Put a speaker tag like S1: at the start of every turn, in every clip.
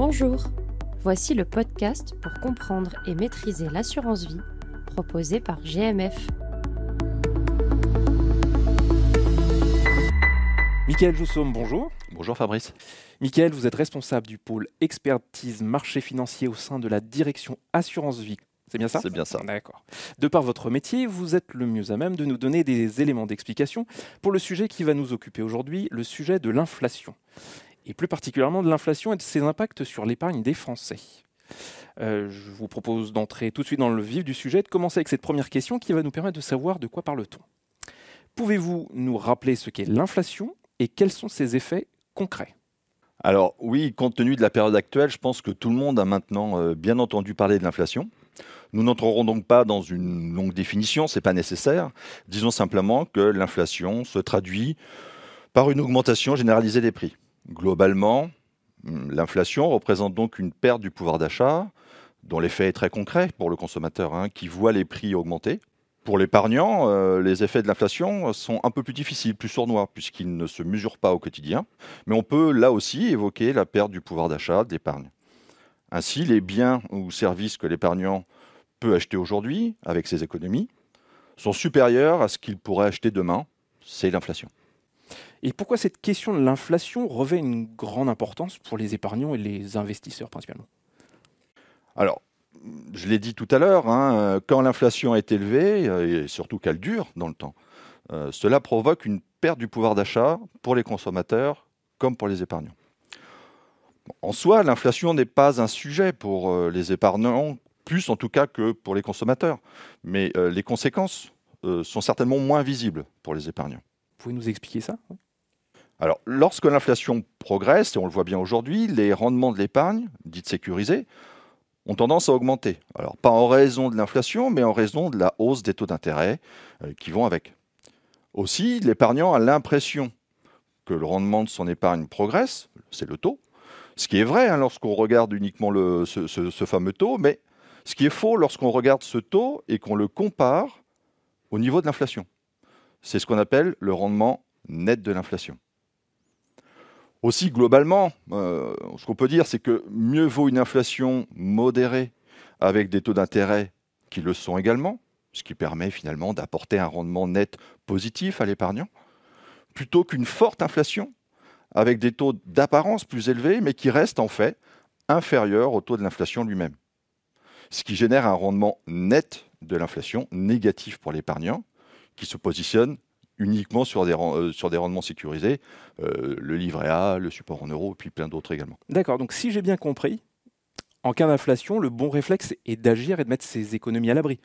S1: Bonjour, voici le podcast pour comprendre et maîtriser l'assurance vie proposé par GMF.
S2: Michael Joussaume, bonjour.
S3: Bonjour Fabrice.
S2: Michael, vous êtes responsable du pôle expertise marché financier au sein de la direction assurance vie. C'est bien ça ?
S3: C'est bien ça.
S2: D'accord. De par votre métier, vous êtes le mieux à même de nous donner des éléments d'explication pour le sujet qui va nous occuper aujourd'hui, le sujet de l'inflation. Et plus particulièrement de l'inflation et de ses impacts sur l'épargne des Français. Je vous propose d'entrer tout de suite dans le vif du sujet, de commencer avec cette première question qui va nous permettre de savoir de quoi parle-t-on. Pouvez-vous nous rappeler ce qu'est l'inflation et quels sont ses effets concrets ?
S3: Alors oui, compte tenu de la période actuelle, je pense que tout le monde a maintenant bien entendu parler de l'inflation. Nous n'entrerons donc pas dans une longue définition, ce n'est pas nécessaire. Disons simplement que l'inflation se traduit par une augmentation généralisée des prix. Globalement, l'inflation représente donc une perte du pouvoir d'achat, dont l'effet est très concret pour le consommateur, qui voit les prix augmenter. Pour l'épargnant, les effets de l'inflation sont un peu plus difficiles, plus sournois, puisqu'ils ne se mesurent pas au quotidien. Mais on peut là aussi évoquer la perte du pouvoir d'achat d'épargne. Ainsi, les biens ou services que l'épargnant peut acheter aujourd'hui, avec ses économies, sont supérieurs à ce qu'il pourrait acheter demain. C'est l'inflation.
S2: Et pourquoi cette question de l'inflation revêt une grande importance pour les épargnants et les investisseurs principalement ?
S3: Alors, je l'ai dit tout à l'heure, quand l'inflation est élevée, et surtout qu'elle dure dans le temps, cela provoque une perte du pouvoir d'achat pour les consommateurs comme pour les épargnants. En soi, l'inflation n'est pas un sujet pour les épargnants, plus en tout cas que pour les consommateurs. Mais les conséquences sont certainement moins visibles pour les épargnants.
S2: Vous pouvez nous expliquer ça ?
S3: Alors, lorsque l'inflation progresse, et on le voit bien aujourd'hui, les rendements de l'épargne, dite sécurisée, ont tendance à augmenter. Alors, pas en raison de l'inflation, mais en raison de la hausse des taux d'intérêt qui vont avec. Aussi, l'épargnant a l'impression que le rendement de son épargne progresse, c'est le taux, ce qui est vrai lorsqu'on regarde uniquement ce fameux taux, mais ce qui est faux lorsqu'on regarde ce taux et qu'on le compare au niveau de l'inflation. C'est ce qu'on appelle le rendement net de l'inflation. Aussi, globalement, ce qu'on peut dire, c'est que mieux vaut une inflation modérée avec des taux d'intérêt qui le sont également, ce qui permet finalement d'apporter un rendement net positif à l'épargnant, plutôt qu'une forte inflation avec des taux d'apparence plus élevés, mais qui restent en fait inférieurs au taux de l'inflation lui-même. Ce qui génère un rendement net de l'inflation négatif pour l'épargnant, qui se positionne uniquement sur des rendements sécurisés, le livret A, le support en euros, et puis plein d'autres également.
S2: D'accord, donc si j'ai bien compris, en cas d'inflation, le bon réflexe est d'agir et de mettre ses économies à l'abri.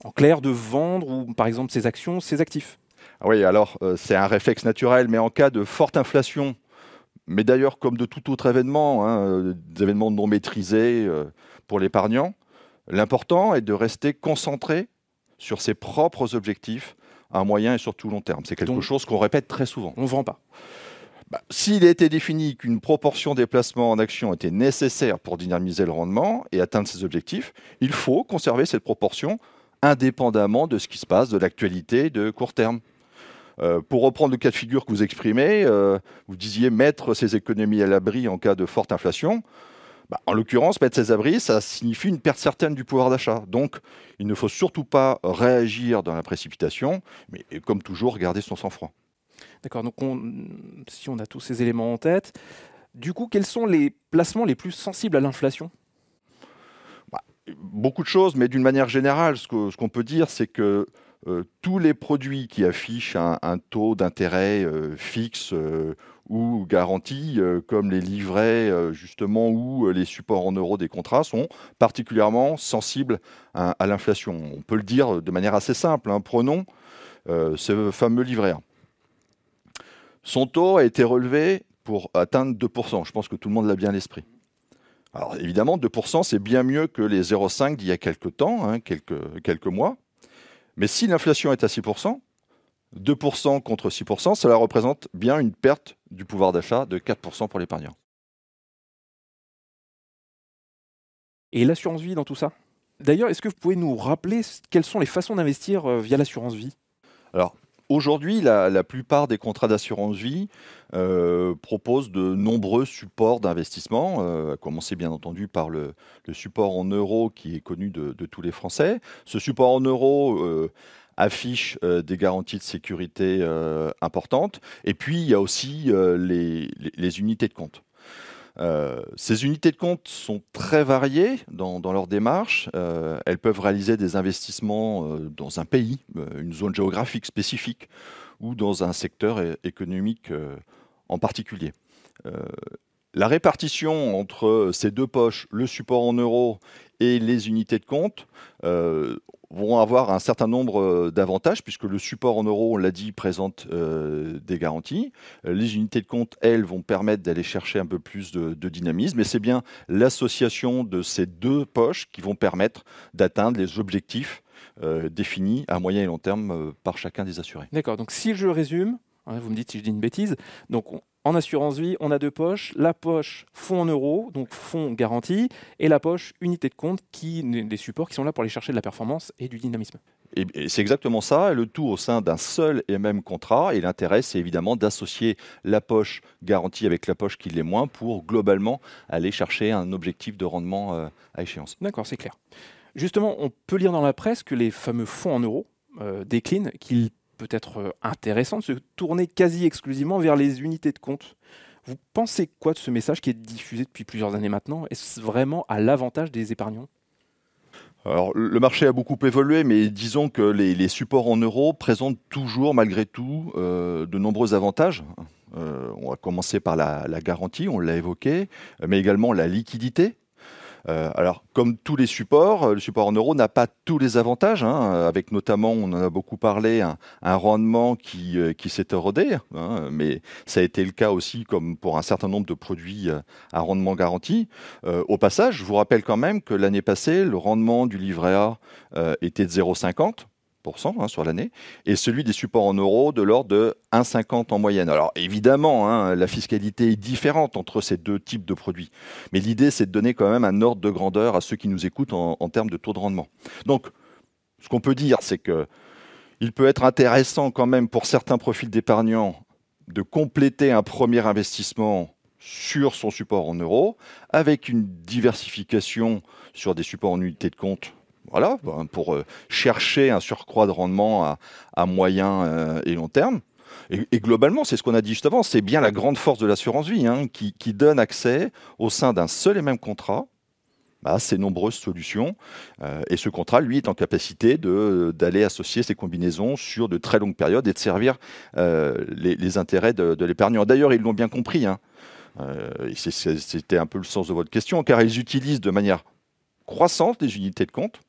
S2: En clair, de vendre, ou par exemple ses actions, ses actifs.
S3: Ah oui, alors c'est un réflexe naturel, mais en cas de forte inflation, mais d'ailleurs comme de tout autre événement, des événements non maîtrisés pour l'épargnant, l'important est de rester concentré sur ses propres objectifs à moyen et surtout long terme. C'est quelque chose qu'on répète très souvent.
S2: On ne vend pas.
S3: S'il a été défini qu'une proportion des placements en actions était nécessaire pour dynamiser le rendement et atteindre ses objectifs, il faut conserver cette proportion indépendamment de ce qui se passe, de l'actualité de court terme. Pour reprendre le cas de figure que vous exprimez, vous disiez mettre ses économies à l'abri en cas de forte inflation. En l'occurrence, mettre ses abris, ça signifie une perte certaine du pouvoir d'achat. Donc, il ne faut surtout pas réagir dans la précipitation, mais comme toujours, garder son sang-froid.
S2: D'accord, donc si on a tous ces éléments en tête, du coup, quels sont les placements les plus sensibles à l'inflation ?
S3: Beaucoup de choses, mais d'une manière générale, ce qu'on peut dire, c'est que tous les produits qui affichent un taux d'intérêt fixe ou garanti, comme les livrets justement ou les supports en euros des contrats, sont particulièrement sensibles à l'inflation. On peut le dire de manière assez simple. Prenons ce fameux livret A. Son taux a été relevé pour atteindre 2%. Je pense que tout le monde l'a bien à l'esprit. Alors évidemment, 2%, c'est bien mieux que les 0,5 d'il y a quelques temps, quelques mois. Mais si l'inflation est à 6%, 2% contre 6%, cela représente bien une perte du pouvoir d'achat de 4% pour l'épargnant.
S2: Et l'assurance vie dans tout ça ? D'ailleurs, est-ce que vous pouvez nous rappeler quelles sont les façons d'investir via l'assurance vie ?
S3: Alors, Aujourd'hui, la plupart des contrats d'assurance vie proposent de nombreux supports d'investissement, à commencer bien entendu par le support en euros qui est connu de tous les Français. Ce support en euros affiche des garanties de sécurité importantes. Et puis, il y a aussi les unités de compte. Ces unités de compte sont très variées dans leur démarche. Elles peuvent réaliser des investissements dans un pays, une zone géographique spécifique ou dans un secteur économique en particulier. La répartition entre ces deux poches, le support en euros et les unités de compte, vont avoir un certain nombre d'avantages, puisque le support en euros, on l'a dit, présente des garanties. Les unités de compte, elles, vont permettre d'aller chercher un peu plus de dynamisme, et c'est bien l'association de ces deux poches qui vont permettre d'atteindre les objectifs définis à moyen et long terme par chacun des assurés.
S2: D'accord, donc si je résume, vous me dites si je dis une bêtise, donc en assurance vie, on a deux poches, la poche fonds en euros, donc fonds garanti, et la poche unité de compte, des supports qui sont là pour aller chercher de la performance et du dynamisme.
S3: Et c'est exactement ça, le tout au sein d'un seul et même contrat, et l'intérêt c'est évidemment d'associer la poche garantie avec la poche qui l'est moins pour globalement aller chercher un objectif de rendement à échéance.
S2: D'accord, c'est clair. Justement, on peut lire dans la presse que les fameux fonds en euros déclinent, qu'il peut être intéressant de se tourner quasi exclusivement vers les unités de compte. Vous pensez quoi de ce message qui est diffusé depuis plusieurs années maintenant? Est-ce vraiment à l'avantage des épargnants?
S3: Alors, le marché a beaucoup évolué, mais disons que les supports en euros présentent toujours, malgré tout, de nombreux avantages. On va commencer par la garantie, on l'a évoqué, mais également la liquidité. Alors, comme tous les supports, le support en euros n'a pas tous les avantages, avec notamment, on en a beaucoup parlé, un rendement qui s'est érodé, mais ça a été le cas aussi comme pour un certain nombre de produits à rendement garanti. Au passage, je vous rappelle quand même que l'année passée, le rendement du livret A était de 0,50%. Sur l'année, et celui des supports en euros de l'ordre de 1,50 en moyenne. Alors évidemment, la fiscalité est différente entre ces deux types de produits, mais l'idée c'est de donner quand même un ordre de grandeur à ceux qui nous écoutent en termes de taux de rendement. Donc, ce qu'on peut dire, c'est qu'il peut être intéressant quand même pour certains profils d'épargnants de compléter un premier investissement sur son support en euros avec une diversification sur des supports en unités de compte. Voilà, pour chercher un surcroît de rendement à moyen et long terme. Et globalement, c'est ce qu'on a dit juste avant, c'est bien la grande force de l'assurance vie qui donne accès au sein d'un seul et même contrat à ces nombreuses solutions. Et ce contrat, lui, est en capacité d'aller associer ces combinaisons sur de très longues périodes et de servir les intérêts de l'épargnant. D'ailleurs, ils l'ont bien compris. C'était un peu le sens de votre question, car ils utilisent de manière croissante les unités de compte.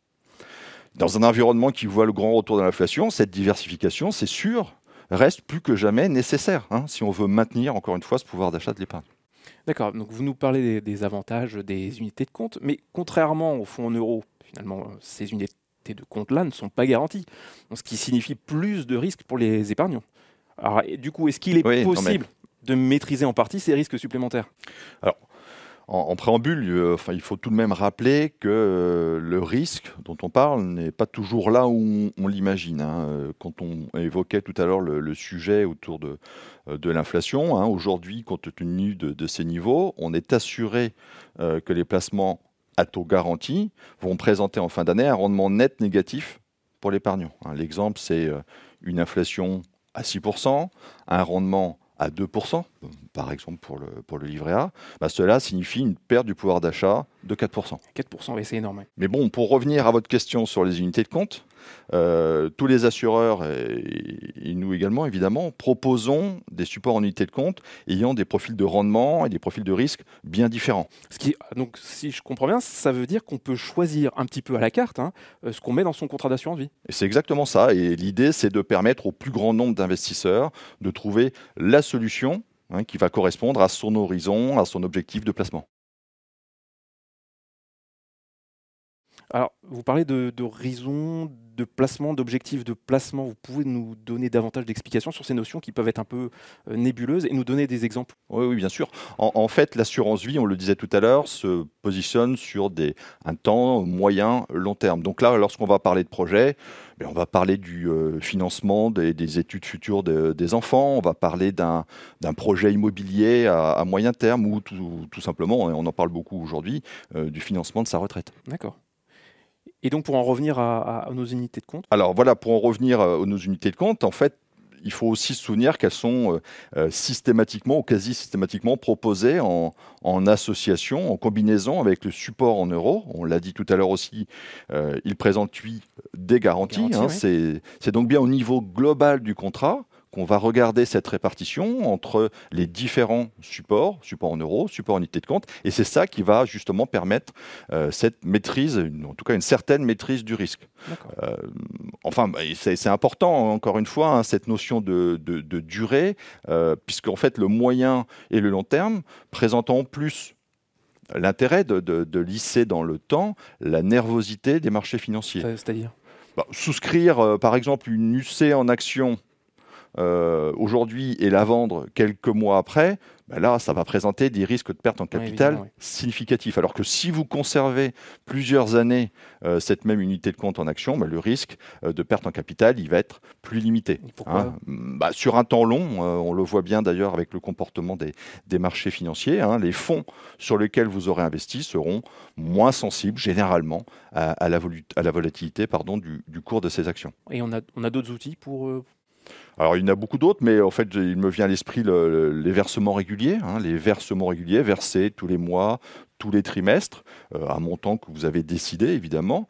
S3: Dans un environnement qui voit le grand retour de l'inflation, cette diversification, c'est sûr, reste plus que jamais nécessaire, si on veut maintenir, encore une fois, ce pouvoir d'achat de l'épargne.
S2: D'accord, donc vous nous parlez des avantages des unités de compte, mais contrairement aux fonds en euros, finalement, ces unités de compte-là ne sont pas garanties, ce qui signifie plus de risques pour les épargnants. Alors, du coup, est-ce qu'il est possible de maîtriser en partie ces risques supplémentaires?
S3: Alors, en préambule, il faut tout de même rappeler que le risque dont on parle n'est pas toujours là où on l'imagine. Quand on évoquait tout à l'heure le sujet autour de l'inflation, aujourd'hui, compte tenu de ces niveaux, on est assuré que les placements à taux garanti vont présenter en fin d'année un rendement net négatif pour l'épargnant. L'exemple, c'est une inflation à 6%, un rendement à 2%, par exemple pour le livret A, cela signifie une perte du pouvoir d'achat de 4%.
S2: 4%, oui, c'est énorme.
S3: Mais bon, pour revenir à votre question sur les unités de compte, tous les assureurs, et nous également évidemment, proposons des supports en unités de compte ayant des profils de rendement et des profils de risque bien différents.
S2: Donc, si je comprends bien, ça veut dire qu'on peut choisir un petit peu à la carte ce qu'on met dans son contrat d'assurance vie.
S3: Et c'est exactement ça, et l'idée c'est de permettre au plus grand nombre d'investisseurs de trouver la solution qui va correspondre à son horizon, à son objectif de placement.
S2: Alors, vous parlez d'horizon, de placement, d'objectifs de placement. Vous pouvez nous donner davantage d'explications sur ces notions qui peuvent être un peu nébuleuses et nous donner des exemples?
S3: Oui, oui, bien sûr. En fait, l'assurance vie, on le disait tout à l'heure, se positionne sur un temps moyen, long terme. Donc là, lorsqu'on va parler de projet, on va parler du financement des études futures des enfants, on va parler d'un projet immobilier à moyen terme ou tout simplement, et on en parle beaucoup aujourd'hui, du financement de sa retraite.
S2: D'accord. Et donc, pour en revenir à nos unités de compte?
S3: Alors voilà, pour en revenir à nos unités de compte, en fait, il faut aussi se souvenir qu'elles sont systématiquement ou quasi systématiquement proposées en association, en combinaison avec le support en euros. On l'a dit tout à l'heure aussi, il présente, lui, des garanties.
S2: Oui.
S3: C'est donc bien au niveau global du contrat qu'on va regarder cette répartition entre les différents supports, support en euros, support en unité de compte, et c'est ça qui va justement permettre cette maîtrise, en tout cas une certaine maîtrise du risque. Enfin, c'est important, encore une fois, hein, cette notion de durée, puisqu'en fait le moyen et le long terme présentent en plus l'intérêt de lisser dans le temps la nervosité des marchés financiers.
S2: C'est-à-dire?
S3: Souscrire, par exemple, une UC en action aujourd'hui et la vendre quelques mois après, là, ça va présenter des risques de perte en capital significatifs. Alors que si vous conservez plusieurs années cette même unité de compte en action, le risque de perte en capital, il va être plus limité.
S2: Pourquoi ?
S3: Sur un temps long, on le voit bien d'ailleurs avec le comportement des marchés financiers, les fonds sur lesquels vous aurez investi seront moins sensibles généralement à la volatilité du cours de ces actions.
S2: Et on a d'autres outils pour...
S3: Alors, il y en a beaucoup d'autres, mais en fait, il me vient à l'esprit les versements réguliers. Les versements réguliers versés tous les mois, tous les trimestres, à un montant que vous avez décidé, évidemment.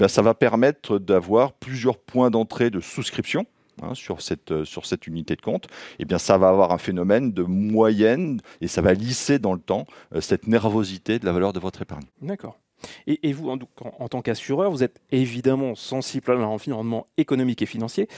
S3: Ça va permettre d'avoir plusieurs points d'entrée de souscription sur cette unité de compte. Et bien, ça va avoir un phénomène de moyenne et ça va lisser dans le temps cette nervosité de la valeur de votre épargne.
S2: D'accord. Et vous, en tant qu'assureur, vous êtes évidemment sensible à l'environnement économique et financier.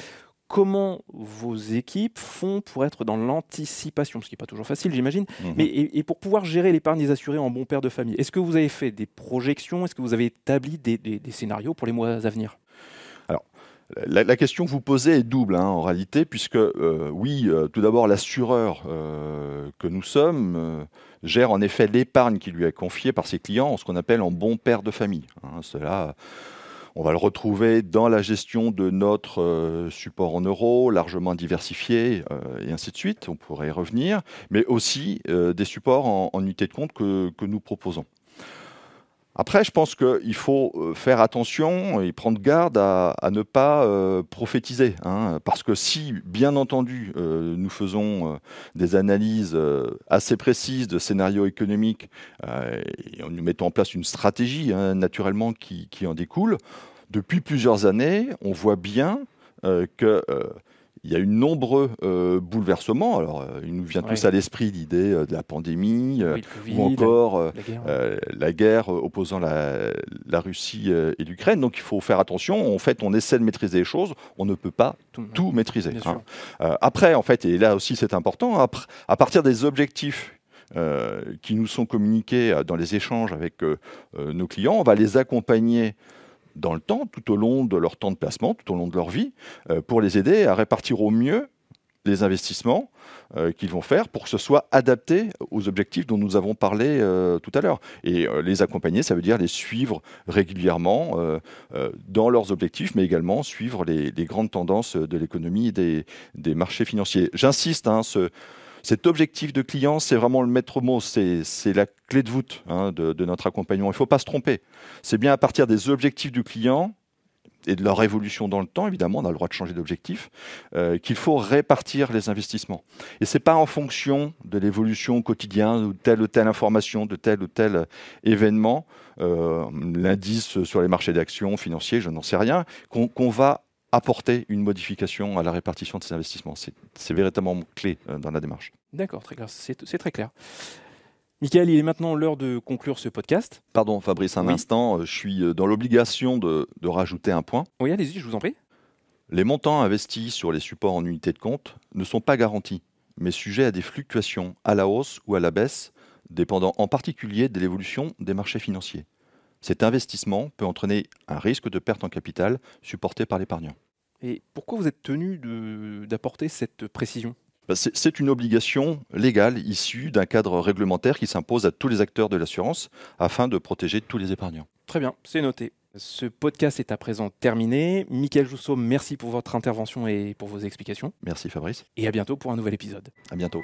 S2: Comment vos équipes font pour être dans l'anticipation, ce qui n'est pas toujours facile, j'imagine, mais et pour pouvoir gérer l'épargne des assurés en bon père de famille? Est-ce que vous avez fait des projections? Est-ce que vous avez établi des scénarios pour les mois à venir?
S3: Alors, la question que vous posez est double en réalité, puisque tout d'abord, l'assureur que nous sommes gère en effet l'épargne qui lui est confiée par ses clients, ce qu'on appelle en bon père de famille. Cela... On va le retrouver dans la gestion de notre support en euros, largement diversifié, et ainsi de suite. On pourrait y revenir, mais aussi des supports en unité de compte que nous proposons. Après, je pense qu'il faut faire attention et prendre garde à ne pas prophétiser. Parce que si, bien entendu, nous faisons des analyses assez précises de scénarios économiques et nous mettons en place une stratégie naturellement qui en découle, depuis plusieurs années, on voit bien qu'il y a eu nombreux bouleversements. Alors, il nous vient tous à l'esprit l'idée de la pandémie, ou encore la guerre opposant la Russie et l'Ukraine. Donc, il faut faire attention. En fait, on essaie de maîtriser les choses. On ne peut pas tout maîtriser. Après, en fait, et là aussi c'est important, à partir des objectifs qui nous sont communiqués dans les échanges avec nos clients, on va les accompagner dans le temps, tout au long de leur temps de placement, tout au long de leur vie, pour les aider à répartir au mieux les investissements qu'ils vont faire pour que ce soit adapté aux objectifs dont nous avons parlé tout à l'heure. Et les accompagner, ça veut dire les suivre régulièrement dans leurs objectifs, mais également suivre les grandes tendances de l'économie et des marchés financiers. J'insiste, cet objectif de client, c'est vraiment le maître mot, c'est la clé de voûte de notre accompagnement. Il ne faut pas se tromper. C'est bien à partir des objectifs du client et de leur évolution dans le temps, évidemment, on a le droit de changer d'objectif, qu'il faut répartir les investissements. Et ce n'est pas en fonction de l'évolution quotidienne ou telle information, de tel ou tel événement, l'indice sur les marchés d'actions financiers, je n'en sais rien, qu'on va apporter une modification à la répartition de ces investissements. C'est véritablement clé dans la démarche.
S2: D'accord, très clair. C'est très clair. Michael, il est maintenant l'heure de conclure ce podcast.
S3: Pardon Fabrice, un instant, je suis dans l'obligation de rajouter un point.
S2: Oui, allez-y, je vous en prie.
S3: Les montants investis sur les supports en unité de compte ne sont pas garantis, mais sujets à des fluctuations à la hausse ou à la baisse, dépendant en particulier de l'évolution des marchés financiers. Cet investissement peut entraîner un risque de perte en capital supporté par l'épargnant.
S2: Et pourquoi vous êtes tenu d'apporter cette précision ?
S3: C'est une obligation légale issue d'un cadre réglementaire qui s'impose à tous les acteurs de l'assurance afin de protéger tous les épargnants.
S2: Très bien, c'est noté. Ce podcast est à présent terminé. Mickaël Jousseau, merci pour votre intervention et pour vos explications.
S3: Merci Fabrice.
S2: Et à bientôt pour un nouvel épisode.
S3: À bientôt.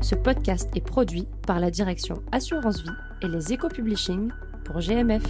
S1: Ce podcast est produit par la direction Assurance Vie et les Éco-Publishing pour GMF.